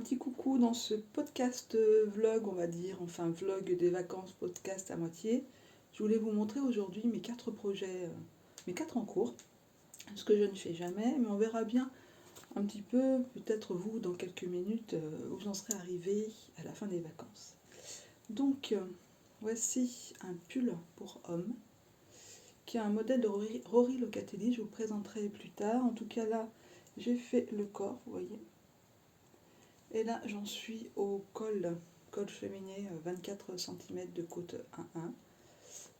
petit coucou dans ce podcast vlog, on va dire, enfin vlog des vacances, podcast à moitié. Je voulais vous montrer aujourd'hui mes 4 projets, mes 4 en cours, ce que je ne fais jamais, mais on verra bien un petit peu, peut-être vous, dans quelques minutes, où j'en serai arrivée à la fin des vacances. Donc, voici un pull pour homme, qui est un modèle de Rory Locatelli, je vous le présenterai plus tard. En tout cas là, j'ai fait le corps, vous voyez. Et là, j'en suis au col cheminé 24 cm de côte 1,1.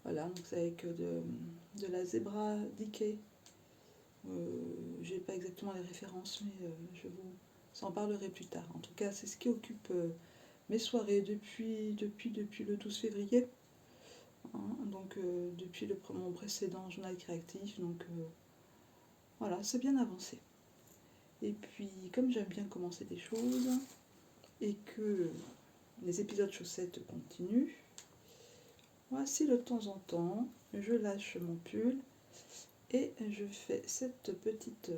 Voilà, donc c'est avec de la Zebra Decay. J'ai pas exactement les références, mais je vous en parlerai plus tard. En tout cas, c'est ce qui occupe mes soirées depuis le 12 février. Hein, donc depuis mon précédent journal créatif. Donc voilà, c'est bien avancé. Et puis, comme j'aime bien commencer des choses, et que les épisodes chaussettes continuent, voici de temps en temps, je lâche mon pull et je fais cette petite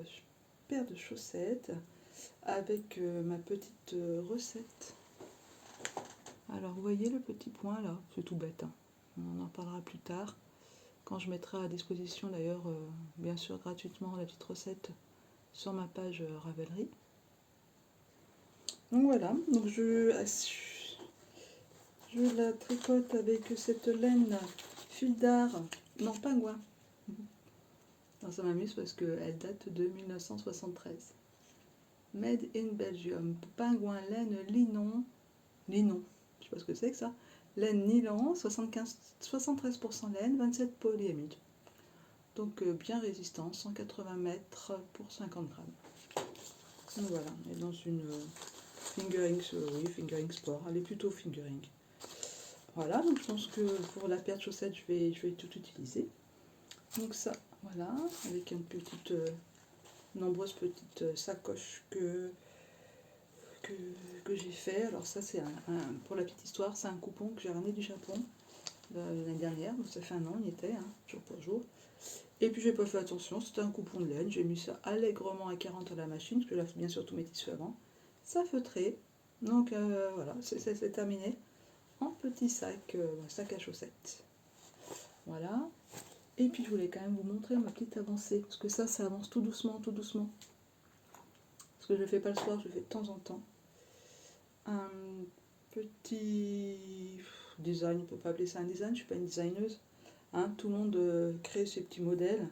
paire de chaussettes avec ma petite recette. Alors vous voyez le petit point là, c'est tout bête, hein. On en parlera plus tard, quand je mettrai à disposition d'ailleurs, bien sûr gratuitement, la petite recette sur ma page Ravelry. Donc voilà, donc je la tricote avec cette laine fil d'art, non pingouin. Non, ça m'amuse parce qu'elle date de 1973. Made in Belgium, pingouin laine linon, je sais pas ce que c'est que ça, laine nylon, 73% laine, 27 polyamide. Donc bien résistant, 180 mètres pour 50 grammes. Donc voilà, et dans une fingering, oui, fingering sport, elle est plutôt fingering. Voilà, donc je pense que pour la paire de chaussettes, je vais tout utiliser. Donc ça, voilà, avec nombreuses petites sacoches que j'ai fait. Alors ça, c'est pour la petite histoire, c'est un coupon que j'ai ramené du Japon l'année dernière, donc ça fait un an, il y était, hein, jour pour jour. Et puis j'ai pas fait attention, c'était un coupon de laine, j'ai mis ça allègrement à 40 à la machine, parce que là, bien sûr, tous mes tissus avant. Ça feutrait, donc voilà, c'est terminé. En petit sac, sac à chaussettes. Voilà. Et puis je voulais quand même vous montrer ma petite avancée, parce que ça avance tout doucement, tout doucement. Parce que je ne le fais pas le soir, je le fais de temps en temps. Un petit design, on ne peut pas appeler ça un design, je ne suis pas une designeuse. Hein, tout le monde crée ses petits modèles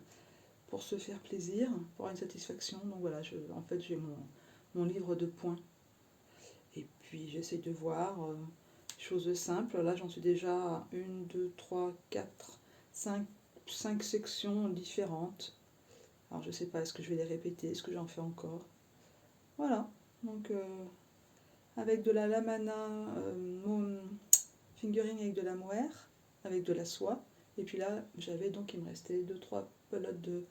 pour se faire plaisir, pour avoir une satisfaction. Donc voilà, en fait j'ai mon livre de points. Et puis j'essaye de voir choses simples. Là j'en suis déjà à 1, 2, 3, 4, 5 sections différentes. Alors je sais pas, est-ce que je vais les répéter, est-ce que j'en fais encore. Voilà, donc avec de la lamana, fingering avec de la mohair, avec de la soie. Et puis là, j'avais donc, il me restait 2-3 pelotes de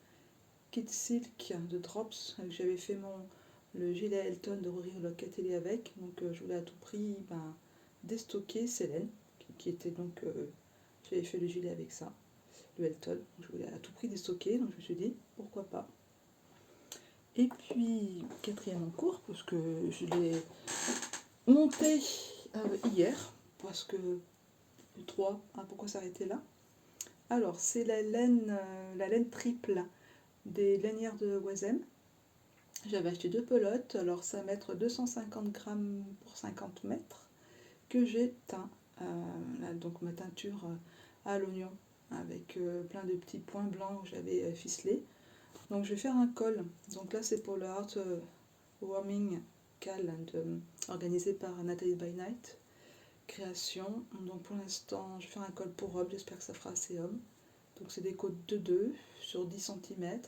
kit silk, de drops. J'avais fait le gilet Elton de Rory Locatelli avec. Donc je voulais à tout prix déstocker ces laines, qui était donc, j'avais fait le gilet avec ça, le Elton. Je voulais à tout prix déstocker, donc je me suis dit, pourquoi pas. Et puis, quatrième en cours, parce que je l'ai monté hier, parce que le 3, hein, pourquoi s'arrêter là? Alors, c'est la laine triple des lainières de Wazem. J'avais acheté 2 pelotes, alors ça va mettre 250 grammes pour 50 mètres, que j'ai teint, donc ma teinture à l'oignon, avec plein de petits points blancs que j'avais ficelés. Donc je vais faire un col. Donc là c'est pour le Heartwarming Calendar organisé par Nathalie by Night création. Donc pour l'instant je vais faire un col pour robe, j'espère que ça fera assez homme. Donc c'est des côtes de 2 sur 10 cm.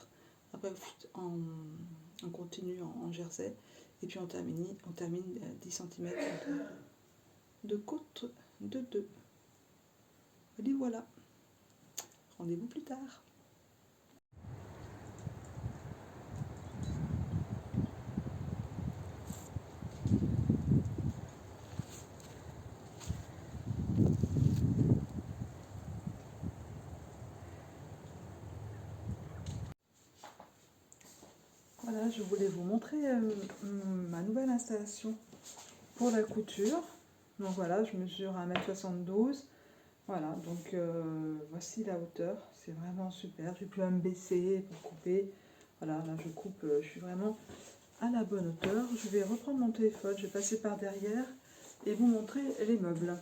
Après on continue en jersey. Et puis on termine 10 cm de côte de 2. Et voilà. Rendez-vous plus tard. Voilà, je voulais vous montrer ma nouvelle installation pour la couture. Donc voilà, je mesure 1,72 m. Voilà, donc voici la hauteur. C'est vraiment super. J'ai plus à me baisser pour couper. Voilà, là je coupe, je suis vraiment à la bonne hauteur. Je vais reprendre mon téléphone, je vais passer par derrière et vous montrer les meubles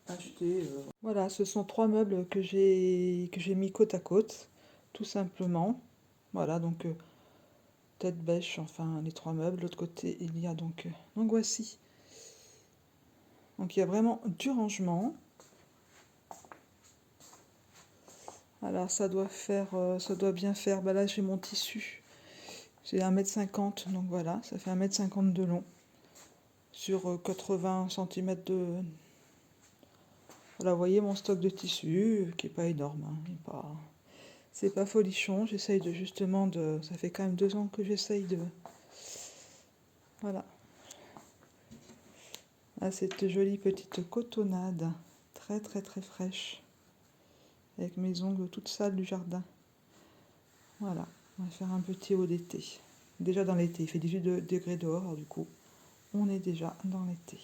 achetés. Voilà, ce sont 3 meubles que j'ai mis côte à côte, tout simplement. Voilà, donc tête bêche, enfin les 3 meubles. L'autre côté, il y a donc voici. Donc il y a vraiment du rangement. Alors ça doit bien faire. Bah là j'ai mon tissu. J'ai 1,50 m, donc voilà, ça fait 1,50 m de long. Sur 80 cm de. Voilà, vous voyez mon stock de tissu, qui est pas énorme, hein, c'est pas folichon. J'essaye de justement de. Ça fait quand même 2 ans que j'essaye de. Voilà. Là, cette jolie petite cotonnade, très très très fraîche, avec mes ongles toutes sales du jardin. Voilà, on va faire un petit haut d'été. Déjà dans l'été, il fait 18 degrés dehors, alors du coup, on est déjà dans l'été.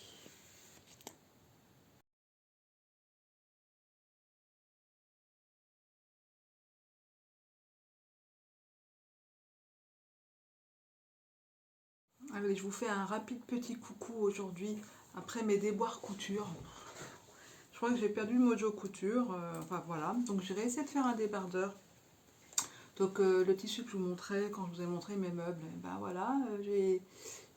Allez, je vous fais un rapide petit coucou aujourd'hui, après mes déboires couture. Je crois que j'ai perdu le mojo couture, enfin voilà. Donc j'ai réussi de faire un débardeur. Donc le tissu que je vous montrais quand je vous ai montré mes meubles, et ben voilà,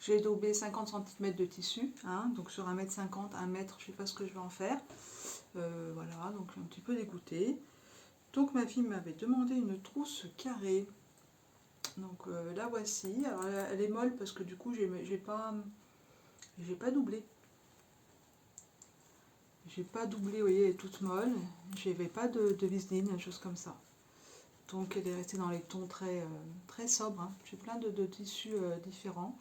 j'ai daubé 50 cm de tissu, hein, donc sur 1,50 m, 1 mètre, je sais pas ce que je vais en faire. Voilà, donc un petit peu dégoûtée. Donc ma fille m'avait demandé une trousse carrée. Donc la voici. Alors elle est molle parce que du coup j'ai pas doublé. J'ai pas doublé, vous voyez, elle est toute molle. J'avais pas de vis-line, chose comme ça. Donc elle est restée dans les tons très sobres, hein. J'ai plein de tissus différents.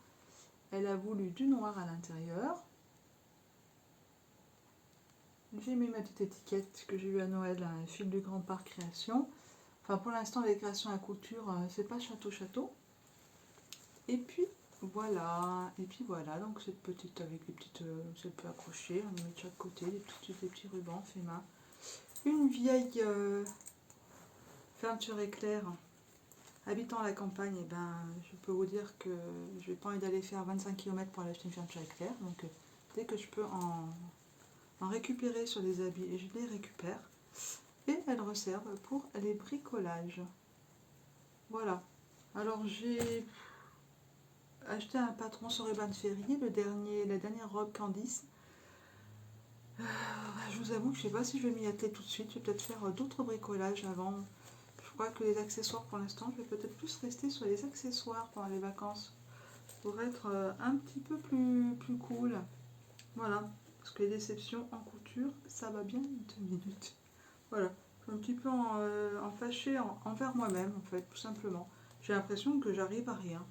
Elle a voulu du noir à l'intérieur. J'ai mis ma petite étiquette que j'ai eue à Noël, un fil du Grand Parc Création. Enfin pour l'instant les créations à couture, c'est pas château. Et puis voilà, donc cette petite avec les petites, elle peut accrocher, on met de chaque côté, des petits rubans faits main. Une vieille fermeture éclair. Habitant à la campagne, eh ben, je peux vous dire que je n'ai pas envie d'aller faire 25 km pour aller acheter une fermeture éclair. Donc dès que je peux en récupérer sur des habits, je les récupère. Et elles resservent pour les bricolages. Voilà. Alors j'ai acheté un patron sur Eban Ferry, la dernière robe Candice. Je vous avoue que je ne sais pas si je vais m'y atteler tout de suite. Je vais peut-être faire d'autres bricolages avant. Je crois que les accessoires pour l'instant, je vais peut-être plus rester sur les accessoires pendant les vacances pour être un petit peu plus cool. Voilà, parce que les déceptions en couture, ça va bien 2 minutes. Voilà, je suis un petit peu en fâchée envers moi-même en fait, tout simplement. J'ai l'impression que j'arrive à rien.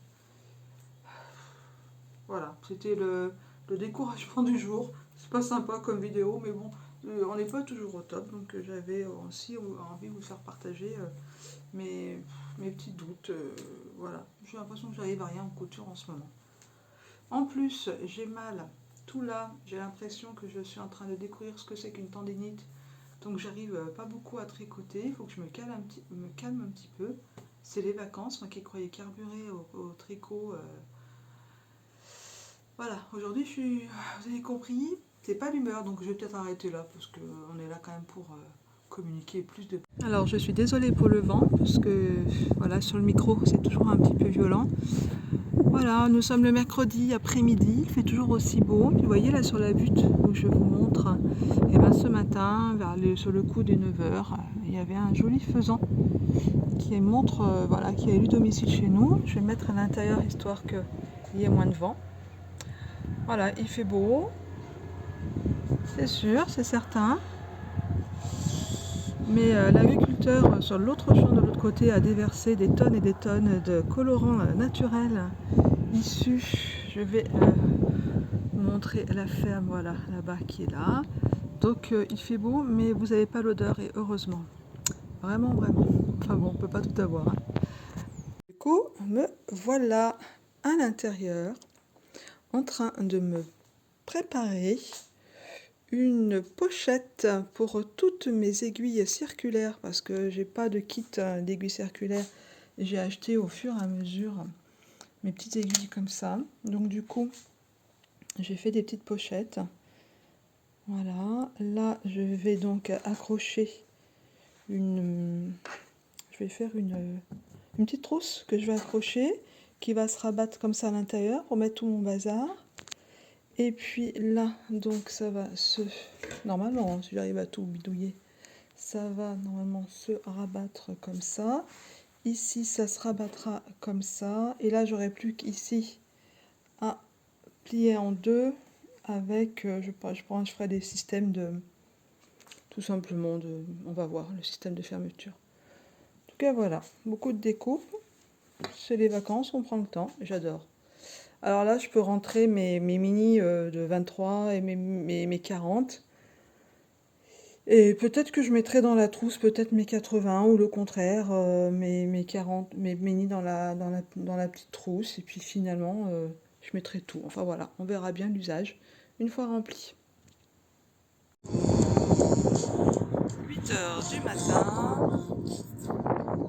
Voilà, c'était le découragement du jour. C'est pas sympa comme vidéo, mais bon, on n'est pas toujours au top, donc j'avais aussi envie de vous faire partager mes petits doutes. Voilà, j'ai l'impression que j'arrive à rien en couture en ce moment. En plus, j'ai mal tout là, j'ai l'impression que je suis en train de découvrir ce que c'est qu'une tendinite, donc j'arrive pas beaucoup à tricoter. Il faut que je me calme un petit peu. C'est les vacances, moi qui croyais carburer au tricot. Voilà, aujourd'hui vous avez compris, c'est pas l'humeur, donc je vais peut-être arrêter là parce qu'on est là quand même pour communiquer plus de. Alors je suis désolée pour le vent parce que voilà, sur le micro c'est toujours un petit peu violent. Voilà, nous sommes le mercredi après-midi, il fait toujours aussi beau. Vous voyez là sur la butte où je vous montre, et ben ce matin, sur le coup des 9 h, il y avait un joli faisan qui montre, voilà, qui a élu domicile chez nous. Je vais le mettre à l'intérieur histoire qu'il y ait moins de vent. Voilà, il fait beau, c'est sûr, c'est certain. Mais l'agriculteur sur l'autre champ de l'autre côté a déversé des tonnes et des tonnes de colorants naturels issus. Je vais vous montrer la ferme, voilà, là-bas qui est là. Donc il fait beau, mais vous n'avez pas l'odeur et heureusement. Vraiment. Enfin bon, on ne peut pas tout avoir. Hein. Du coup, me voilà à l'intérieur en train de me préparé une pochette pour toutes mes aiguilles circulaires parce que j'ai pas de kit d'aiguilles circulaires. J'ai acheté au fur et à mesure mes petites aiguilles comme ça. Donc du coup, j'ai fait des petites pochettes. Voilà, là je vais donc accrocher je vais faire une petite trousse que je vais accrocher qui va se rabattre comme ça à l'intérieur pour mettre tout mon bazar. Et puis là, donc ça va normalement, si j'arrive à tout bidouiller, ça va normalement se rabattre comme ça. Ici, ça se rabattra comme ça. Et là, j'aurai plus qu'ici à plier en deux avec, je ferai des systèmes tout simplement on va voir le système de fermeture. En tout cas, voilà, beaucoup de découpe. C'est les vacances, on prend le temps, j'adore. Alors là, je peux rentrer mes mini de 23 et mes 40. Et peut-être que je mettrai dans la trousse peut-être mes 80 ou le contraire, mes 40, mes mini dans la petite trousse. Et puis finalement, je mettrai tout. Enfin voilà, on verra bien l'usage une fois rempli. 8 h du matin,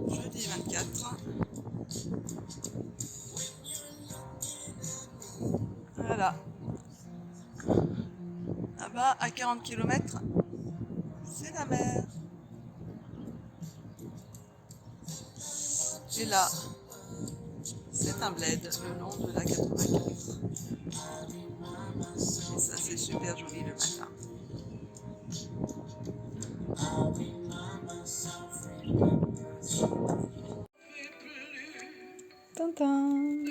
jeudi 24. Voilà. Là-bas, à 40 km, c'est la mer. Et là, c'est un bled le long de la 95. Et ça, c'est super joli le matin. Tintin.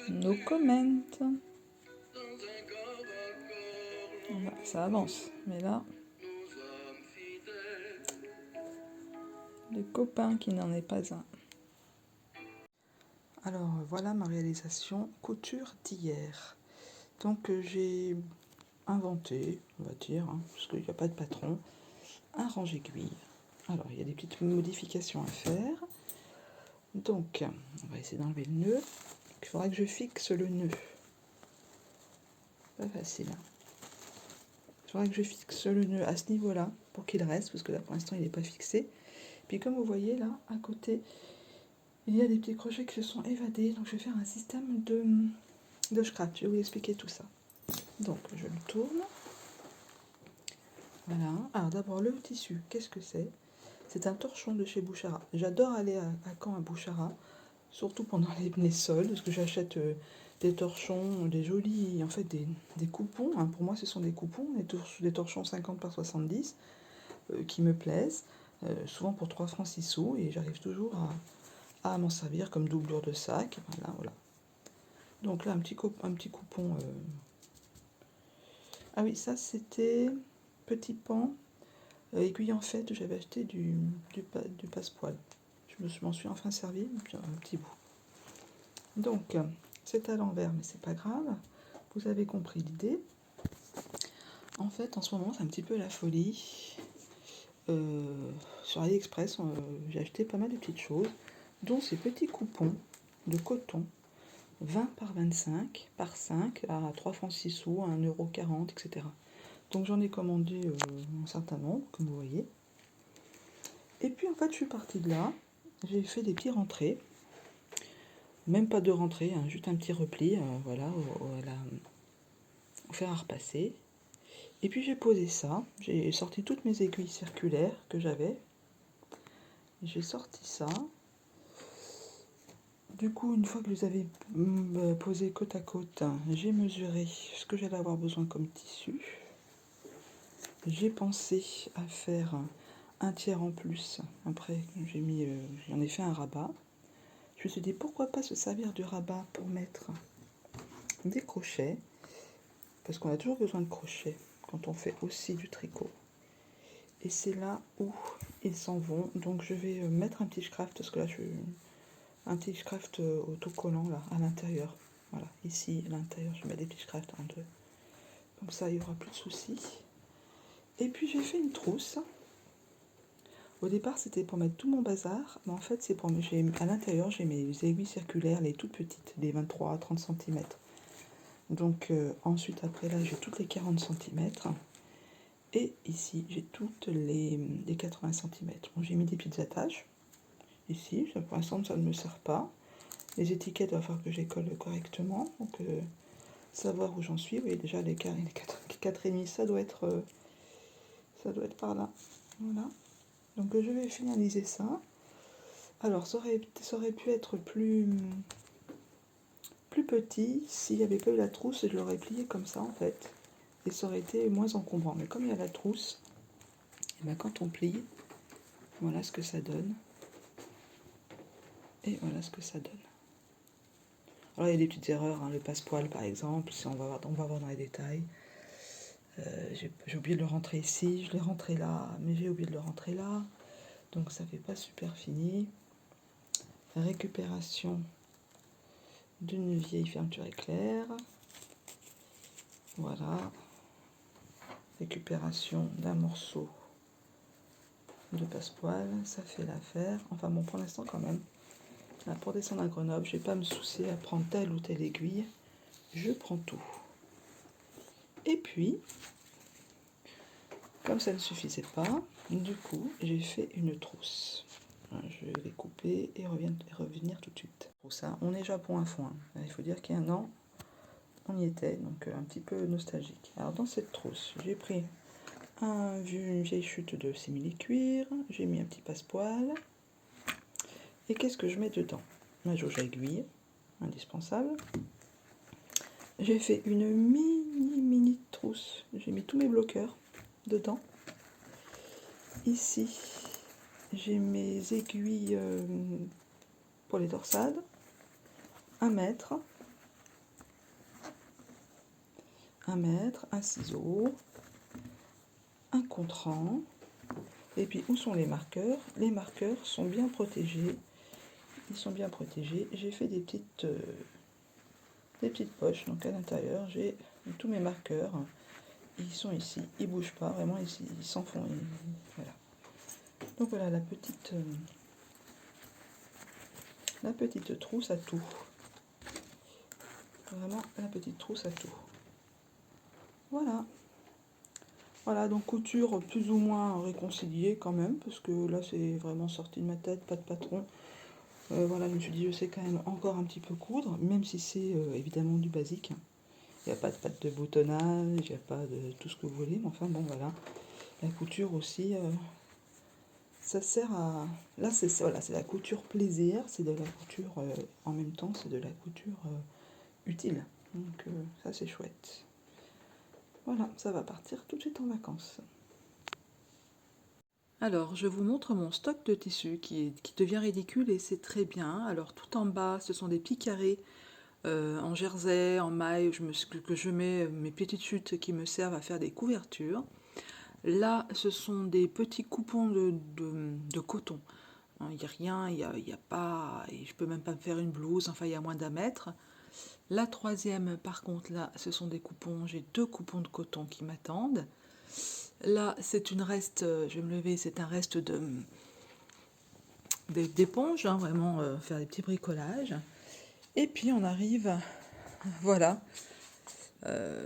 No comment. Voilà, ça avance, mais là, le copain qui n'en est pas un. Alors voilà ma réalisation couture d'hier. Donc j'ai inventé, on va dire, parce qu'il n'y a pas de patron, un range-aiguille. Alors il y a des petites modifications à faire. Donc on va essayer d'enlever le nœud. Il faudra que je fixe le nœud. Pas facile. Il faudra que je fixe le nœud à ce niveau-là pour qu'il reste, parce que là pour l'instant il n'est pas fixé. Puis comme vous voyez là, à côté, il y a des petits crochets qui se sont évadés. Donc je vais faire un système de scratch. Je vais vous expliquer tout ça. Donc je le tourne. Voilà. Alors d'abord le tissu, qu'est-ce que c'est? C'est un torchon de chez Bouchara. J'adore aller à Caen à Bouchara, surtout pendant les soldes, parce que j'achète des torchons, des jolis, en fait des coupons. Pour moi ce sont des coupons, des torchons 50 par 70 qui me plaisent, souvent pour 3 francs 6 sous, et j'arrive toujours à m'en servir comme doublure de sac. Voilà. Donc là un petit coupon. Ah oui, ça c'était petit pan. Aiguille en fait, j'avais acheté du passe-poil. Je m'en suis enfin servi, un petit bout. Donc, c'est à l'envers, mais c'est pas grave. Vous avez compris l'idée. En fait, en ce moment, c'est un petit peu la folie. Sur AliExpress, j'ai acheté pas mal de petites choses, dont ces petits coupons de coton 20 par 25 par 5 à 3 francs 6 sous, à 1,40 €, etc. Donc j'en ai commandé un certain nombre, comme vous voyez. Et puis en fait, je suis partie de là. J'ai fait des petits rentrées. Même pas de rentrée, juste un petit repli, voilà, au fer à repasser. Et puis j'ai posé ça. J'ai sorti toutes mes aiguilles circulaires que j'avais. J'ai sorti ça. Du coup, une fois que je les avais posés côte à côte, j'ai mesuré ce que j'allais avoir besoin comme tissu. J'ai pensé à faire un tiers en plus. Après, j'en ai fait un rabat. Je me suis dit pourquoi pas se servir du rabat pour mettre des crochets, parce qu'on a toujours besoin de crochets quand on fait aussi du tricot. Et c'est là où ils s'en vont. Donc je vais mettre un petit craft, parce que là un petit craft autocollant là à l'intérieur. Voilà, ici à l'intérieur, je mets des petits crafts en deux. Comme ça, il n'y aura plus de soucis. Et puis j'ai fait une trousse. Au départ, c'était pour mettre tout mon bazar, mais en fait, c'est pour à l'intérieur, j'ai mes aiguilles circulaires, les toutes petites, les 23 à 30 cm. Donc ensuite après là j'ai toutes les 40 cm. Et ici j'ai toutes les 80 cm. Bon, j'ai mis des petites attaches. Ici, pour l'instant ça ne me sert pas. Les étiquettes, il va falloir que je les colle correctement. Donc savoir où j'en suis. Vous voyez déjà les 4,5, ça doit être par là. Voilà. Donc je vais finaliser ça. Alors ça aurait pu être plus petit s'il n'y avait pas eu la trousse, et je l'aurais plié comme ça en fait. Et ça aurait été moins encombrant. Mais comme il y a la trousse, et bien quand on plie, voilà ce que ça donne. Et voilà ce que ça donne. Alors il y a des petites erreurs, hein, le passepoil par exemple, si on va voir dans les détails. J'ai oublié de le rentrer ici, je l'ai rentré là, mais j'ai oublié de le rentrer là. Donc ça fait pas super fini. Récupération d'une vieille fermeture éclair. Voilà. Récupération d'un morceau de passepoil, ça fait l'affaire. Enfin bon, pour l'instant quand même. Là, pour descendre à Grenoble, je vais pas me soucier à prendre telle ou telle aiguille. Je prends tout. Et puis, comme ça ne suffisait pas, du coup, j'ai fait une trousse. Je vais couper et revenir tout de suite. Pour ça, on est Japon à fond. Hein. Il faut dire qu'il y a un an, on y était, donc un petit peu nostalgique. Alors dans cette trousse, j'ai pris une vieille chute de simili-cuir, j'ai mis un petit passepoil. Et qu'est-ce que je mets dedans? Ma jauge à aiguille, indispensable. J'ai fait une mini trousse. J'ai mis tous mes bloqueurs dedans. Ici, j'ai mes aiguilles pour les dorsades. 1 mètre. 1 mètre, un ciseau, un contrant. Et puis, où sont les marqueurs? Les marqueurs sont bien protégés. Ils sont bien protégés. J'ai fait des petites poches. Donc, à l'intérieur, j'ai tous mes marqueurs. Ils sont ici. Ils ne bougent pas. Vraiment, ils s'en font. Voilà. Donc, voilà la petite trousse à tout. Vraiment, la petite trousse à tout. Voilà. Voilà, donc couture plus ou moins réconciliée quand même, parce que là c'est vraiment sorti de ma tête, pas de patron. Voilà, je me suis dit, je sais quand même encore un petit peu coudre, même si c'est évidemment du basique. Il n'y a pas de boutonnage, il n'y a pas de tout ce que vous voulez, mais enfin bon voilà. La couture aussi, ça sert à... Là c'est voilà, c'est la couture plaisir, c'est de la couture en même temps, c'est de la couture utile. Donc ça c'est chouette. Voilà, ça va partir tout de suite en vacances. Alors, je vous montre mon stock de tissus qui devient ridicule et c'est très bien. Alors, tout en bas, ce sont des plis carrés en jersey, en maille, que je mets mes petites chutes qui me servent à faire des couvertures. Là, ce sont des petits coupons de coton. Il n'y a rien, il y a pas, et je peux même pas me faire une blouse, enfin, il y a moins d'un mètre. La troisième, par contre, là, ce sont des coupons, j'ai 2 coupons de coton qui m'attendent. Là, c'est une reste, je vais me lever, c'est un reste d'éponge, hein, vraiment faire des petits bricolages. Et puis on arrive, voilà,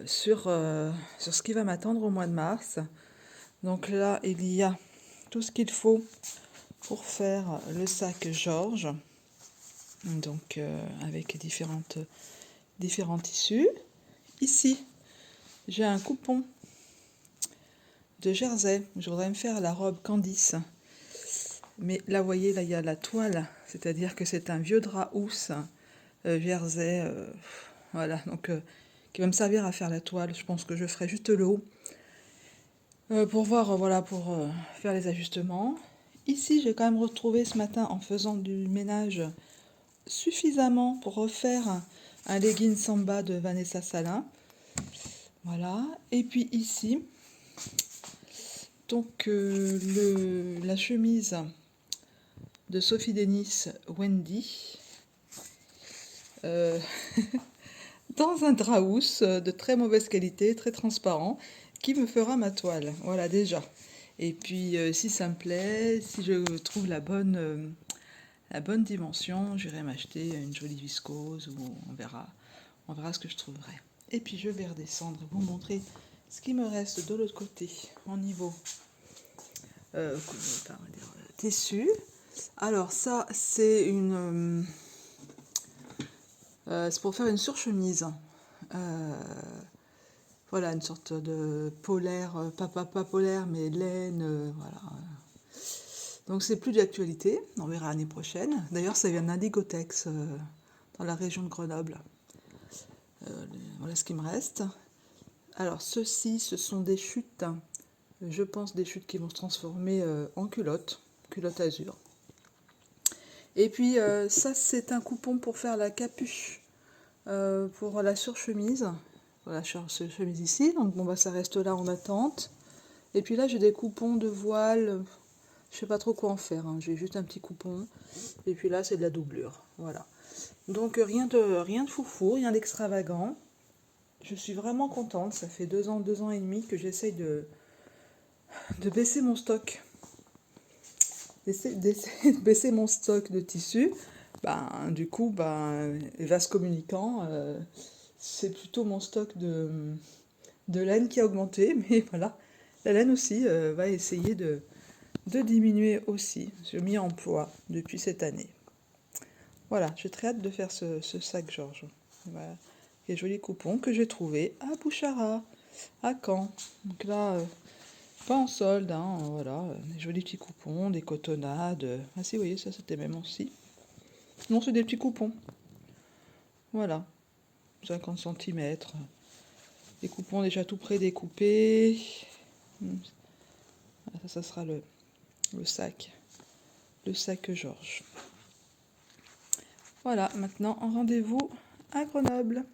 sur ce qui va m'attendre au mois de mars. Donc là, il y a tout ce qu'il faut pour faire le sac Georges, donc avec différents tissus. Ici, j'ai un coupon de jersey. Je voudrais me faire la robe Candice. Mais là, vous voyez, là, il y a la toile, c'est-à-dire que c'est un vieux drap housse jersey, voilà, donc qui va me servir à faire la toile. Je pense que je ferai juste le haut pour voir, voilà, pour faire les ajustements. Ici, j'ai quand même retrouvé ce matin, en faisant du ménage, suffisamment pour refaire un legging samba de Vanessa Salin. Voilà, et puis ici, donc la chemise de Sophie Denis Wendy, dans un drap housse de très mauvaise qualité, très transparent, qui me fera ma toile. Voilà, déjà. Et puis, si ça me plaît, si je trouve la bonne dimension, j'irai m'acheter une jolie viscose ou on verra ce que je trouverai. Et puis je vais redescendre et vous montrer ce qui me reste de l'autre côté en niveau tissu. Alors ça c'est c'est pour faire une surchemise. Voilà, une sorte de polaire, pas polaire, mais laine, voilà. Donc c'est plus d'actualité, on verra l'année prochaine. D'ailleurs, ça vient d'Indigotex, dans la région de Grenoble. Voilà ce qui me reste. Alors ceux-ci, ce sont des chutes, je pense des chutes qui vont se transformer en culottes, culotte azur. Et puis ça, c'est un coupon pour faire la capuche pour la surchemise. Voilà, chemise ici, donc bon, bah, ça reste là en attente. Et puis là, j'ai des coupons de voile, je sais pas trop quoi en faire, hein. J'ai juste un petit coupon. Et puis là, c'est de la doublure, voilà. Donc rien de foufou, rien d'extravagant. Je suis vraiment contente, ça fait 2 ans et demi que j'essaye de baisser mon stock. De baisser mon stock de tissu. Du coup, vase communicant, c'est plutôt mon stock de laine qui a augmenté, mais voilà, la laine aussi va essayer de diminuer aussi. J'ai mis en poids depuis cette année. Voilà, j'ai très hâte de faire ce sac Georges. Voilà. Et joli coupon que j'ai trouvé à Bouchara, à Caen. Donc là, pas en solde, hein, voilà, des jolis petits coupons, des cotonnades. Ah si, vous voyez, ça c'était même aussi. Non, c'est des petits coupons. Voilà, 50 cm. Des coupons déjà tout près découpés. Voilà, ça sera le sac. Le sac Georges. Voilà, maintenant en rendez-vous à Grenoble.